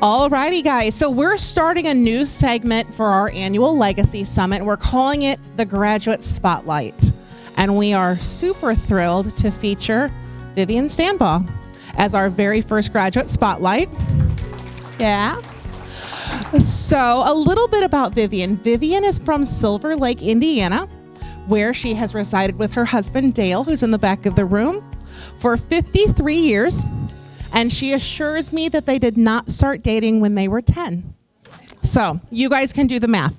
Alrighty, guys. So we're starting a new segment for our annual Legacy Summit. We're calling it the Graduate Spotlight. And we are super thrilled to feature Vivian Stambaugh as our very first Graduate Spotlight. Yeah. So a little bit about Vivian. Vivian is from Silver Lake, Indiana, where she has resided with her husband, Dale, who's in the back of the room, for 53 years. And she assures me that they did not start dating when they were 10. So you guys can do the math.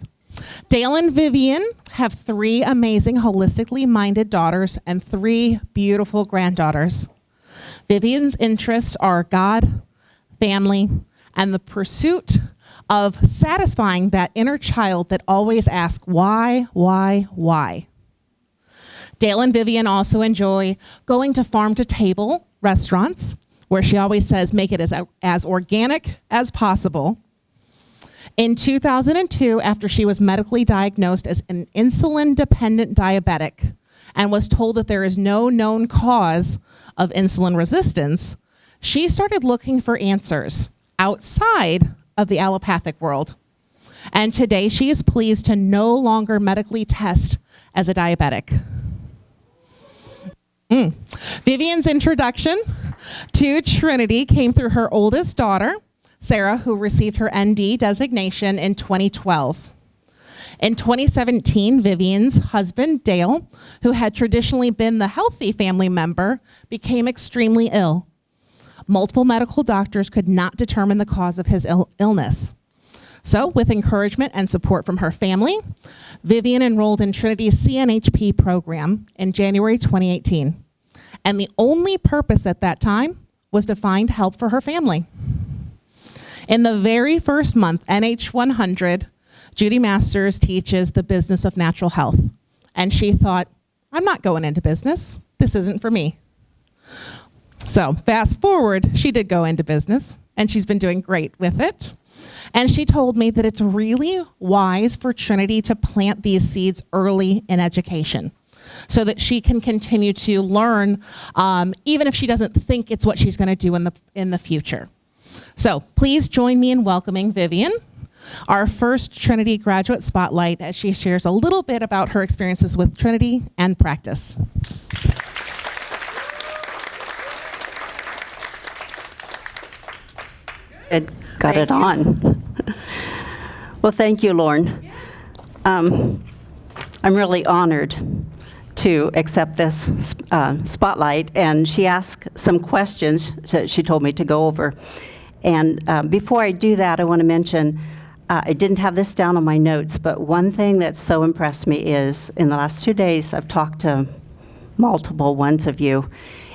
Dale and Vivian have 3 amazing holistically minded daughters and 3 beautiful granddaughters. Vivian's interests are God, family, and the pursuit of satisfying that inner child that always asks, why? Dale and Vivian also enjoy going to farm-to-table restaurants, where she always says, make it as organic as possible. In 2002, after she was medically diagnosed as an insulin-dependent diabetic and was told that there is no known cause of insulin resistance, she started looking for answers outside of the allopathic world. And today, she is pleased to no longer medically test as a diabetic. Vivian's introduction to Trinity came through her oldest daughter, Sarah, who received her ND designation in 2012. In 2017, Vivian's husband, Dale, who had traditionally been the healthy family member, became extremely ill. Multiple medical doctors could not determine the cause of his illness. So, with encouragement and support from her family, Vivian enrolled in Trinity's CNHP program in January 2018. And the only purpose at that time was to find help for her family. In the very first month, NH100, Judy Masters teaches the business of natural health. And she thought, I'm not going into business. This isn't for me. So fast forward, she did go into business, and she's been doing great with it. And she told me that it's really wise for Trinity to plant these seeds early in education so that she can continue to learn, even if she doesn't think it's what she's going to do in the future. So please join me in welcoming Vivian, our first Trinity Graduate Spotlight, as she shares a little bit about her experiences with Trinity and practice. It got it on. Well, thank you, Lauren. Yes. I'm really honored to accept this spotlight, and she asked some questions that she told me to go over. And before I do that, I want to mention, I didn't have this down on my notes, but one thing that so impressed me is in the last 2 days, I've talked to multiple ones of you,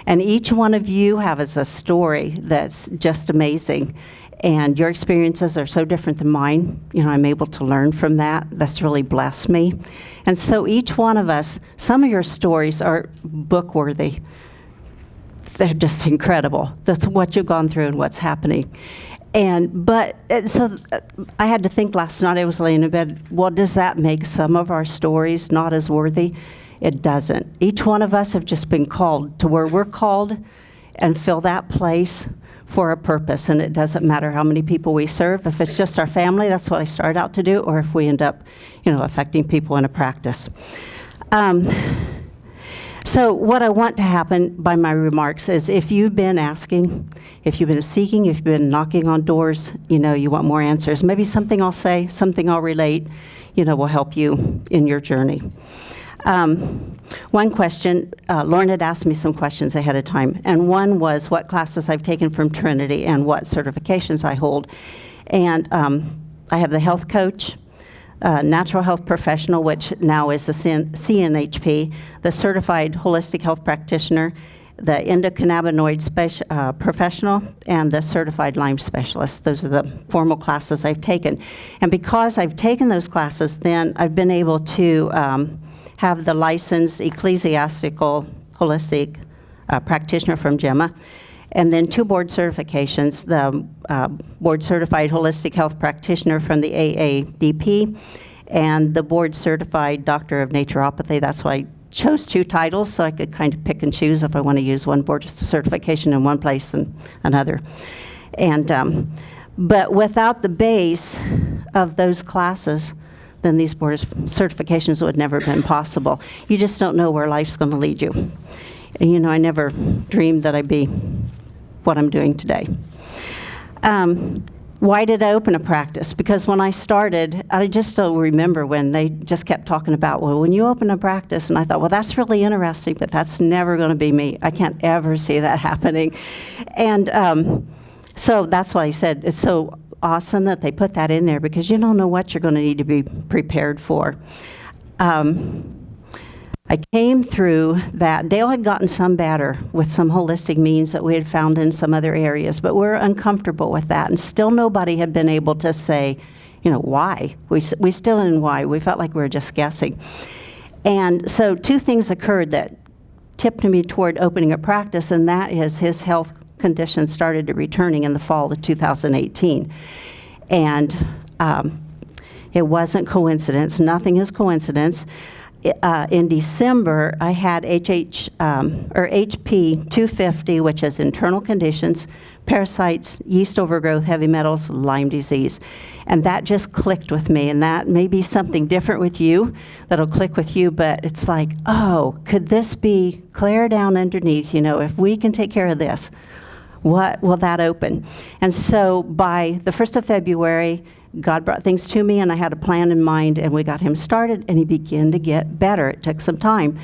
and each one of you has a story that's just amazing. And your experiences are so different than mine. You know, I'm able to learn from that. That's really blessed me. And so each one of us, some of your stories are book-worthy. They're just incredible. That's what you've gone through and what's happening. So I had to think last night, I was laying in bed, well, does that make some of our stories not as worthy? It doesn't. Each one of us have just been called to where we're called and fill that place for a purpose, and it doesn't matter how many people we serve. If it's just our family, that's what I started out to do, or if we end up, affecting people in a practice. So what I want to happen by my remarks is if you've been asking, if you've been seeking, if you've been knocking on doors, you want more answers, maybe something I'll say, something I'll relate, will help you in your journey. One question, Lauren had asked me some questions ahead of time, and one was what classes I've taken from Trinity and what certifications I hold. And I have the health coach, natural health professional, which now is the CNHP, the certified holistic health practitioner, the endocannabinoid professional, and the certified Lyme specialist. Those are the formal classes I've taken. And because I've taken those classes, then I've been able to have the licensed ecclesiastical holistic practitioner from GEMA, and then 2 board certifications, the board certified holistic health practitioner from the AADP, and the board certified doctor of naturopathy. That's why I chose 2 titles, so I could kind of pick and choose if I want to use one board certification in one place and another. And But without the base of those classes, then these board certifications would never have been possible. You just don't know where life's going to lead you. And, you know, I never dreamed that I'd be what I'm doing today. Why did I open a practice? Because when I started, I just don't remember when they just kept talking about, well, when you open a practice, and I thought, well, that's really interesting, but that's never going to be me. I can't ever see that happening. And so that's why I said it's so awesome that they put that in there, because you don't know what you're going to need to be prepared for. I came through that. Dale had gotten some better with some holistic means that we had found in some other areas, but we're uncomfortable with that, and still nobody had been able to say, you know, why. We still didn't why. We felt like we were just guessing. And so 2 things occurred that tipped me toward opening a practice, and that is his health condition started returning in the fall of 2018. And it wasn't coincidence. Nothing is coincidence. In December, I had HP 250, which is internal conditions, parasites, yeast overgrowth, heavy metals, Lyme disease. And that just clicked with me. And that may be something different with you, that'll click with you, but it's like, oh, could this be clear down underneath? You know, if we can take care of this, what will that open? And so by the 1st of February, God brought things to me, and I had a plan in mind, and we got him started, and he began to get better. It took some time.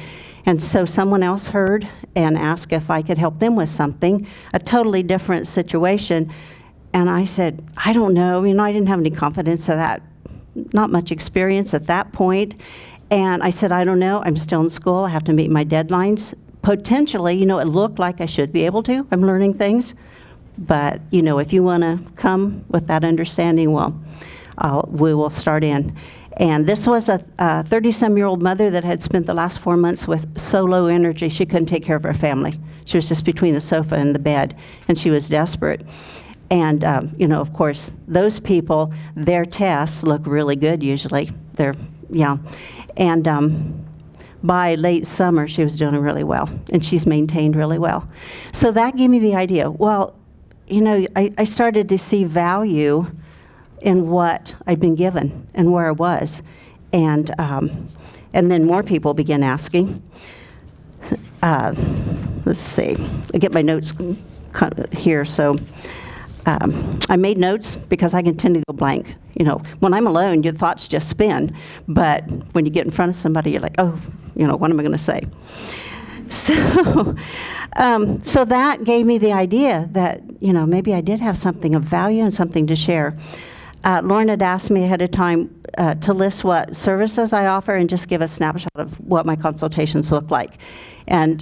And so someone else heard and asked if I could help them with something, a totally different situation. And I said, I don't know. You know, I didn't have any confidence of that, not much experience at that point. And I said, I don't know. I'm still in school. I have to meet my deadlines. Potentially, you know, it looked like I should be able to. I'm learning things. But, you know, if you want to come with that understanding, well, we will start in. And this was a 30-some-year-old mother that had spent the last 4 months with so low energy she couldn't take care of her family. She was just between the sofa and the bed, and she was desperate. And, you know, of course, those people, their tests look really good usually. And by late summer, she was doing really well, and she's maintained really well. So that gave me the idea. Well, you know, I started to see value in what I'd been given and where I was. And then more people began asking. Let's see. I get my notes here. So I made notes because I can tend to go blank. You know, when I'm alone, your thoughts just spin. But when you get in front of somebody, you're like, oh, you know, what am I going to say? So, so that gave me the idea that, you know, maybe I did have something of value and something to share. Lauren had asked me ahead of time to list what services I offer and just give a snapshot of what my consultations look like. And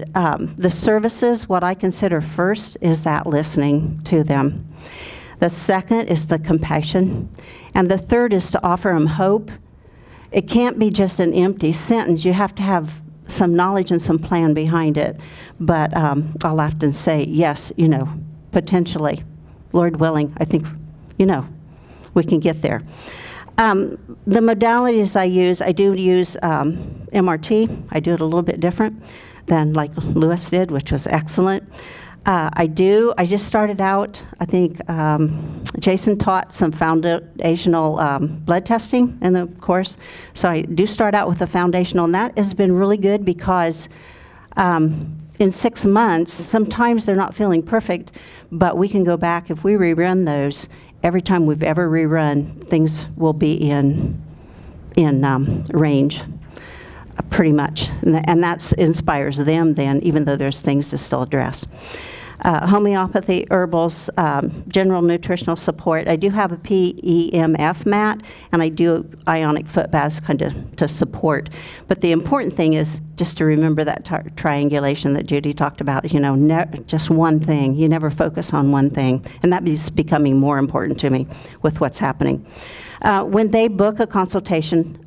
the services, what I consider first is that listening to them. The second is the compassion. And the third is to offer them hope. It can't be just an empty sentence. You have to have some knowledge and some plan behind it. But I'll often say, yes, you know, potentially, Lord willing, I think, you know, we can get there. The modalities I do use MRT. I do it a little bit different than like Lewis did, which was excellent. I just started out, I think Jason taught some foundational blood testing in the course. So I do start out with the foundational, and that has been really good because in 6 months, sometimes they're not feeling perfect, but we can go back, if we rerun those, every time we've ever rerun, things will be in range, pretty much. And that inspires them then, even though there's things to still address. Homeopathy, herbals, general nutritional support. I do have a PEMF mat, and I do ionic foot baths kind of to support. But the important thing is just to remember that triangulation that Judy talked about, you know, just one thing. You never focus on one thing. And that is becoming more important to me with what's happening. When they book a consultation,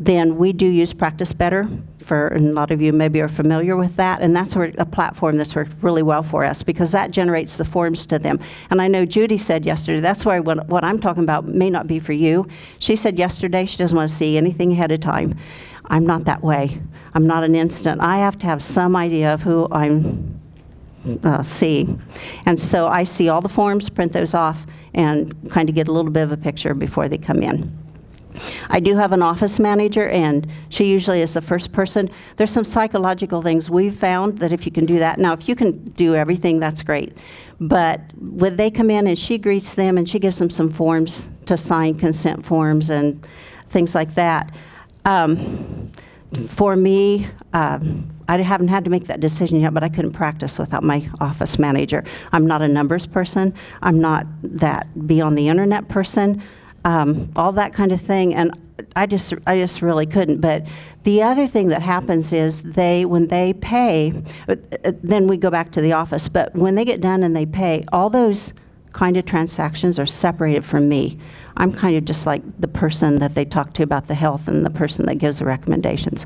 then we do use Practice Better, and a lot of you maybe are familiar with that, and that's a platform that's worked really well for us because that generates the forms to them. And I know Judy said yesterday, that's why what I'm talking about may not be for you. She said yesterday she doesn't want to see anything ahead of time. I'm not that way. I'm not an instant. I have to have some idea of who I'm seeing. And so I see all the forms, print those off, and kind of get a little bit of a picture before they come in. I do have an office manager, and she usually is the first person. There's some psychological things we've found that if you can do that, now if you can do everything, that's great. But when they come in and she greets them and she gives them some forms to sign, consent forms and things like that, for me, I haven't had to make that decision yet, but I couldn't practice without my office manager. I'm not a numbers person. I'm not that be on the internet person. All that kind of thing, and I just really couldn't. But the other thing that happens is when they pay, then we go back to the office, but when they get done and they pay, all those kind of transactions are separated from me. I'm kind of just like the person that they talk to about the health and the person that gives the recommendations.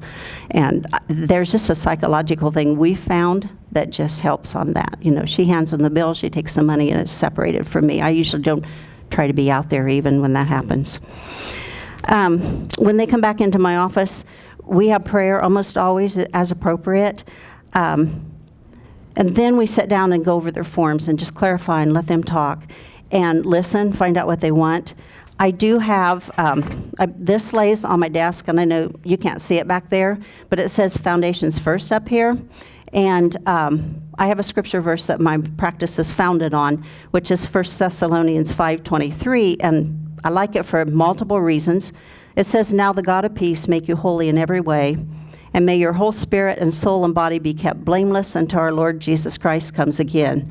And there's just a psychological thing we found that just helps on that. You know, she hands them the bill, she takes the money, and it's separated from me. I usually don't try to be out there even when that happens. When they come back into my office, we have prayer almost always as appropriate. And then we sit down and go over their forms and just clarify and let them talk and listen, find out what they want. I do have, this lays on my desk, and I know you can't see it back there, but it says Foundations First up here. And I have a scripture verse that my practice is founded on, which is 1 Thessalonians 5:23, and I like it for multiple reasons. It says, "Now the God of peace make you holy in every way, and may your whole spirit and soul and body be kept blameless until our Lord Jesus Christ comes again."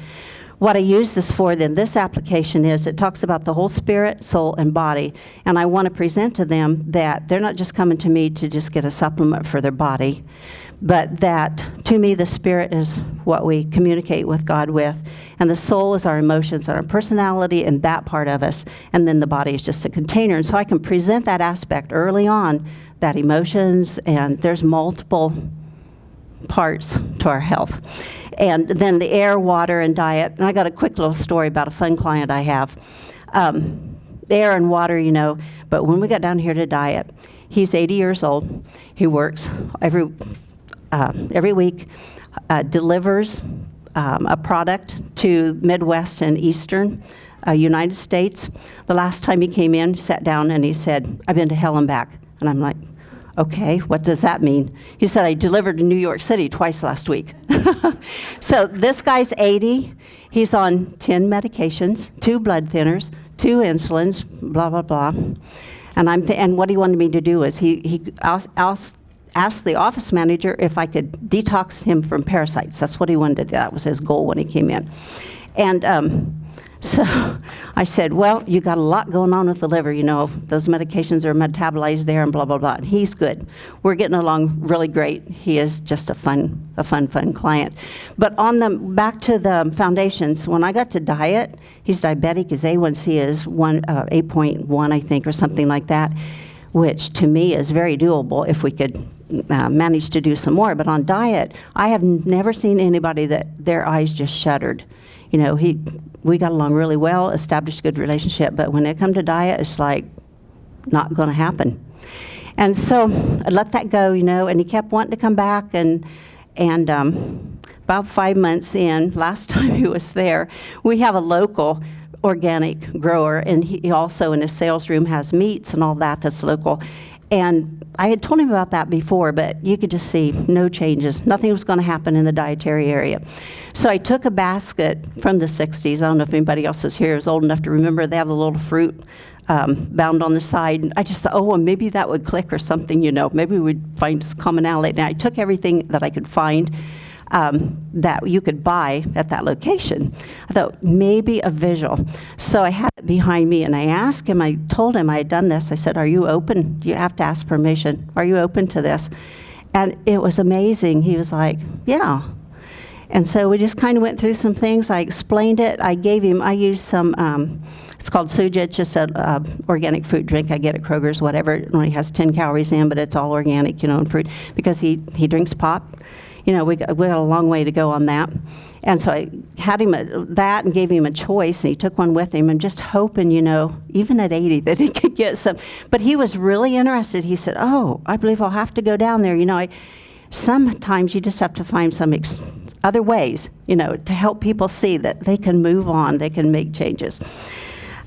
What I use this for then, this application is, it talks about the whole spirit, soul, and body, and I want to present to them that they're not just coming to me to just get a supplement for their body, but that to me the spirit is what we communicate with God with, and the soul is our emotions, our personality, and that part of us, and then the body is just a container. And so I can present that aspect early on, that emotions, and there's multiple parts to our health. And then the air, water, and diet. And I got a quick little story about a fun client I have. Air and water, you know, but when we got down here to diet, he's 80 years old. He works every week, delivers a product to Midwest and Eastern United States. The last time he came in, sat down, and he said, "I've been to hell and back." And I'm like, "Okay, what does that mean?" He said, "I delivered to New York City twice last week." So this guy's 80. He's on 10 medications, 2 blood thinners, 2 insulins, blah, blah, blah. And what he wanted me to do is he asked the office manager if I could detox him from parasites. That's what he wanted to do. That was his goal when he came in. And so I said, "Well, you got a lot going on with the liver. You know, those medications are metabolized there and blah, blah, blah." And he's good. We're getting along really great. He is just a fun client. But back to the foundations, when I got to diet, he's diabetic. His A1C is 8.1, I think, or something like that, which to me is very doable if we could manage to do some more. But on diet, I have never seen anybody that their eyes just shuddered. You know, we got along really well, established a good relationship, but when it come to diet, it's like not going to happen. And so I let that go, you know, and he kept wanting to come back, and about 5 months in, last time he was there, we have a local organic grower, and he also in his sales room has meats and all that's local. And I had told him about that before, but you could just see no changes. Nothing was going to happen in the dietary area. So I took a basket from the 60s. I don't know if anybody else is here is old enough to remember. They have the little fruit bound on the side. And I just thought, oh, well, maybe that would click or something, you know. Maybe we'd find some commonality. And I took everything that I could find that you could buy at that location. I thought, maybe a visual. So I had it behind me, and I asked him, I told him I had done this. I said, "Are you open? You have to ask permission. Are you open to this?" And it was amazing. He was like, "Yeah." And so we just kind of went through some things. I explained it. I used some, it's called Suja. It's just an organic fruit drink I get at Kroger's, whatever. It only has 10 calories in, but it's all organic, you know, and fruit, because he drinks pop. You know, we got a long way to go on that. And so I had him that and gave him a choice, and he took one with him, and just hoping, you know, even at 80, that he could get some. But he was really interested. He said, "Oh, I believe I'll have to go down there." You know, sometimes you just have to find some other ways, you know, to help people see that they can move on, they can make changes.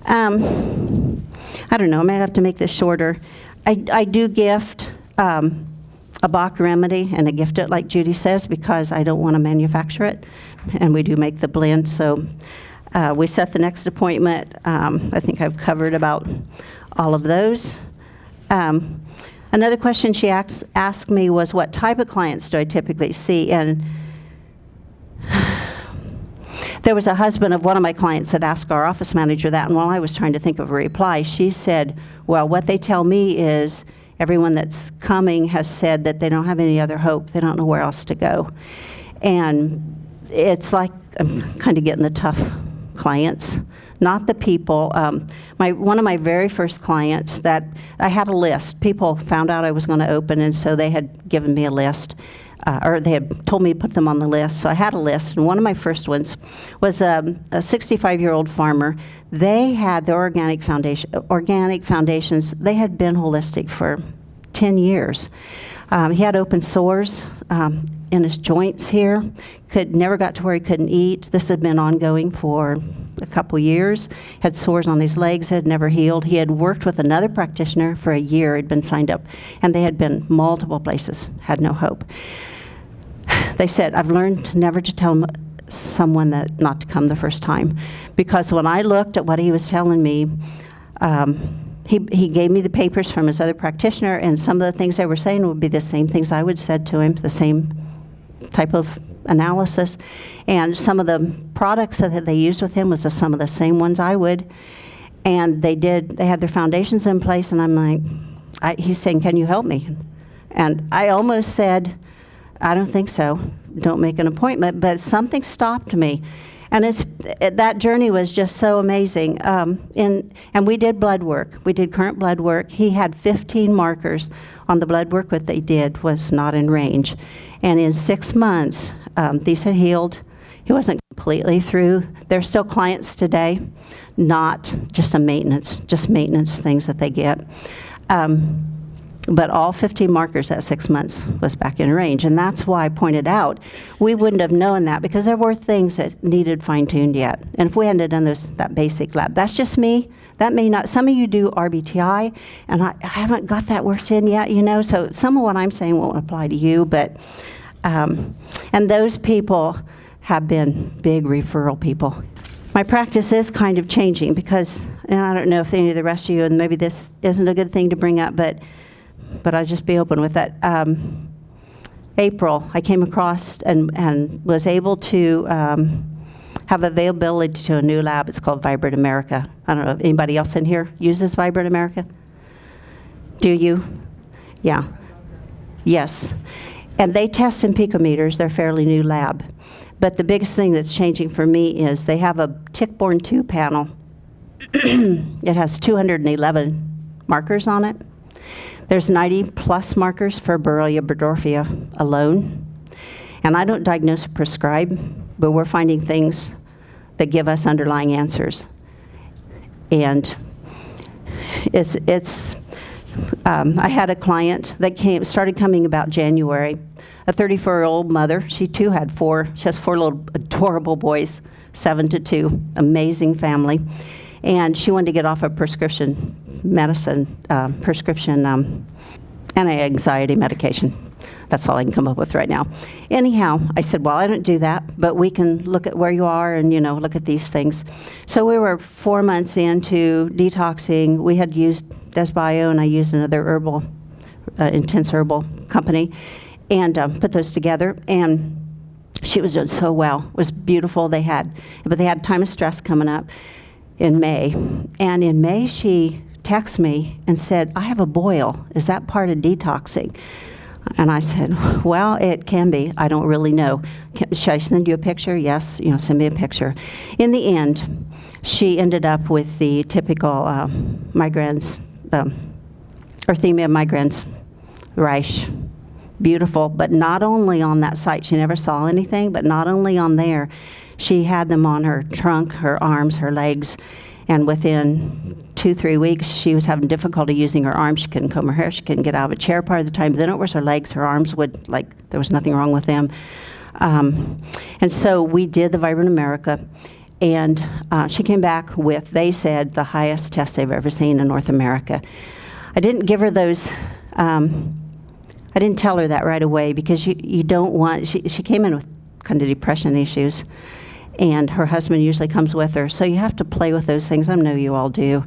I don't know, I might have to make this shorter. I do gift a Bach remedy, and I gift it like Judy says because I don't want to manufacture it, and we do make the blend. So we set the next appointment. I think I've covered about all of those. Another question she asked me was, what type of clients do I typically see? And there was a husband of one of my clients that asked our office manager that, and while I was trying to think of a reply, she said, well, what they tell me is everyone that's coming has said that they don't have any other hope. They don't know where else to go. And it's like I'm kind of getting the tough clients, not the people. One of my very first clients that I had a list. People found out I was going to open, and so they had given me a list. Or they had told me to put them on the list. So I had a list, and one of my first ones was a 65-year-old farmer. They had the organic foundations. They had been holistic for 10 years. He had open sores in his joints here. Never got to where he couldn't eat. This had been ongoing for a couple years. Had sores on his legs, had never healed. He had worked with another practitioner for a year. He'd been signed up, and they had been multiple places, had no hope. They said, I've learned never to tell someone that not to come the first time, because when I looked at what he was telling me, he gave me the papers from his other practitioner, and some of the things they were saying would be the same things I would said to him, the same type of analysis. And some of the products that they used with him was some of the same ones I would. And they had their foundations in place, and I'm like, he's saying, can you help me? And I almost said, I don't think so. Don't make an appointment. But something stopped me. And that journey was just so amazing. And we did blood work. We did current blood work. He had 15 markers on the blood work. What they did was not in range. And in 6 months, these had healed. He wasn't completely through. They're still clients today, not just maintenance things that they get. But all 15 markers at 6 months was back in range. And that's why I pointed out we wouldn't have known that, because there were things that needed fine-tuned yet. And if we hadn't done that basic lab, that's just me. That may not, some of you do RBTI, and I haven't got that worked in yet, so some of what I'm saying won't apply to you, but, and those people have been big referral people. My practice is kind of changing because, and I don't know if any of the rest of you, and maybe this isn't a good thing to bring up, but I'll just be open with that. April, I came across and was able to have availability to a new lab. It's called Vibrant America. I don't know if anybody else in here uses Vibrant America. Do you? Yeah. Yes. And they test in picometers. They're a fairly new lab. But the biggest thing that's changing for me is they have a tick-borne 2 panel. It has 211 markers on it. There's 90+ markers for Borrelia burgdorferi alone. And I don't diagnose or prescribe, but we're finding things that give us underlying answers. And I had a client that started coming about January, a 34-year-old mother. She too had she has 4 little adorable boys, 7 to 2, amazing family. And she wanted to get off of prescription medicine, anti-anxiety medication. That's all I can come up with right now. Anyhow, I said, well, I don't do that, but we can look at where you are and, look at these things. So we were 4 months into detoxing. We had used Desbio, and I used another intense herbal company, and put those together. And she was doing so well. It was beautiful. They had time of stress coming up in May. And in May, she texted me and said, I have a boil. Is that part of detoxing? And I said, well, it can be. I don't really know. Should I send you a picture? Yes, send me a picture. In the end, she ended up with the typical migraines, erythema migraines rash. Beautiful, but not only on that site. She never saw anything, but not only on there. She had them on her trunk, her arms, her legs, and within 2-3 weeks, she was having difficulty using her arms. She couldn't comb her hair. She couldn't get out of a chair part of the time. Then it was her legs. Her arms there was nothing wrong with them. And so we did the Vibrant America. And she came back with, they said, the highest test they've ever seen in North America. I didn't give her those, I didn't tell her that right away because you don't want, she came in with kind of depression issues, and her husband usually comes with her. So you have to play with those things. I know you all do.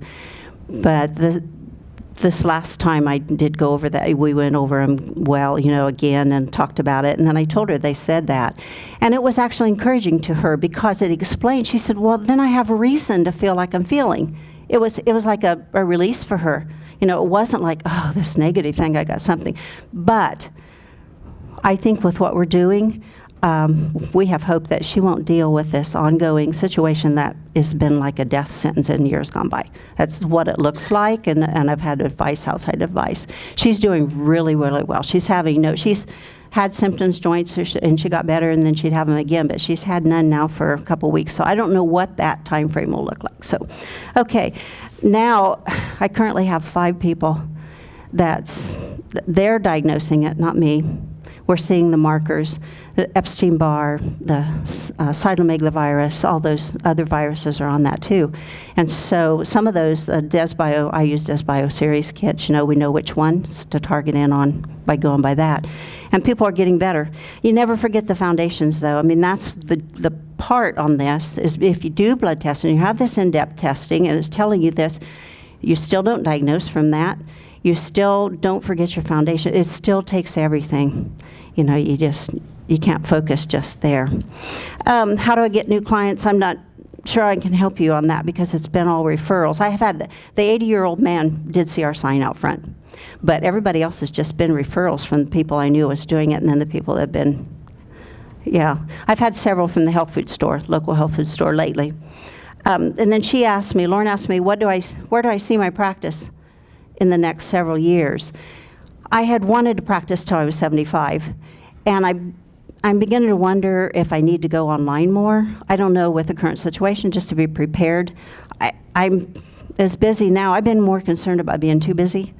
But this last time I did go over that, we went over them well, again, and talked about it. And then I told her they said that. And it was actually encouraging to her because it explained, she said, well, then I have a reason to feel like I'm feeling. It was like a release for her. It wasn't like, oh, this negative thing, I got something. But I think with what we're doing, we have hope that she won't deal with this ongoing situation that has been like a death sentence in years gone by. That's what it looks like, and I've had advice, outside advice. She's doing really, really well. She's had symptoms, joints, and she got better, and then she'd have them again, but she's had none now for a couple weeks, so I don't know what that time frame will look like. So, okay, now I currently have 5 people they're diagnosing it, not me. We're seeing the markers, the Epstein-Barr, the cytomegalovirus, all those other viruses are on that too. And so some of those, DesBio, I use DesBio series kits, we know which ones to target in on by going by that. And people are getting better. You never forget the foundations though. I mean, that's the part on this is if you do blood testing, you have this in-depth testing and it's telling you this, you still don't diagnose from that. You still don't forget your foundation. It still takes everything. You can't focus just there. How do I get new clients? I'm not sure I can help you on that because it's been all referrals. I have had the 80-year-old man did see our sign out front, but everybody else has just been referrals from the people I knew was doing it, and then the people that have been, I've had several from the health food store, local health food store lately. And then Lauren asked me, where do I see my practice in the next several years? I had wanted to practice till I was 75, and I'm beginning to wonder if I need to go online more. I don't know with the current situation, just to be prepared. I'm as busy now. I've been more concerned about being too busy.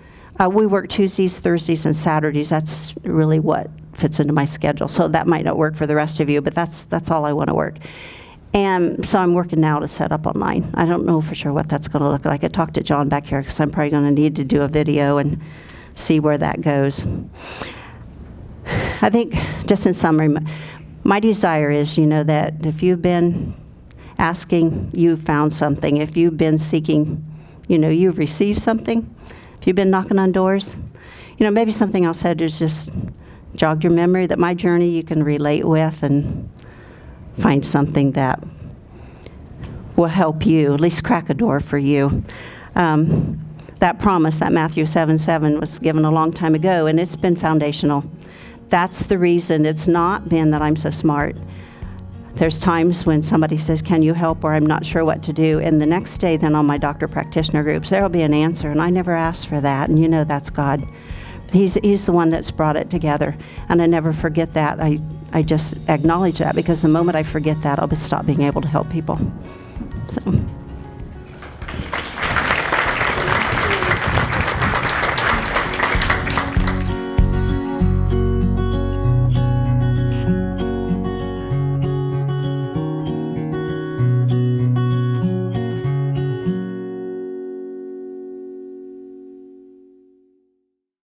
We work Tuesdays, Thursdays, and Saturdays. That's really what fits into my schedule. So that might not work for the rest of you, but that's all I want to work. And so I'm working now to set up online. I don't know for sure what that's going to look like. I talked to John back here because I'm probably going to need to do a video and see where that goes. I think, just in summary, my desire is, that if you've been asking, you've found something. If you've been seeking, you've received something. If you've been knocking on doors, maybe something else said is just jogged your memory that my journey you can relate with and find something that will help you, at least crack a door for you. That promise, that Matthew 7:7 was given a long time ago, and it's been foundational. That's the reason. It's not been that I'm so smart. There's times when somebody says, can you help, or I'm not sure what to do, and the next day then on my doctor practitioner groups, there will be an answer, and I never asked for that, and that's God. He's the one that's brought it together, and I never forget that. I just acknowledge that, because the moment I forget that, I'll stop being able to help people. So.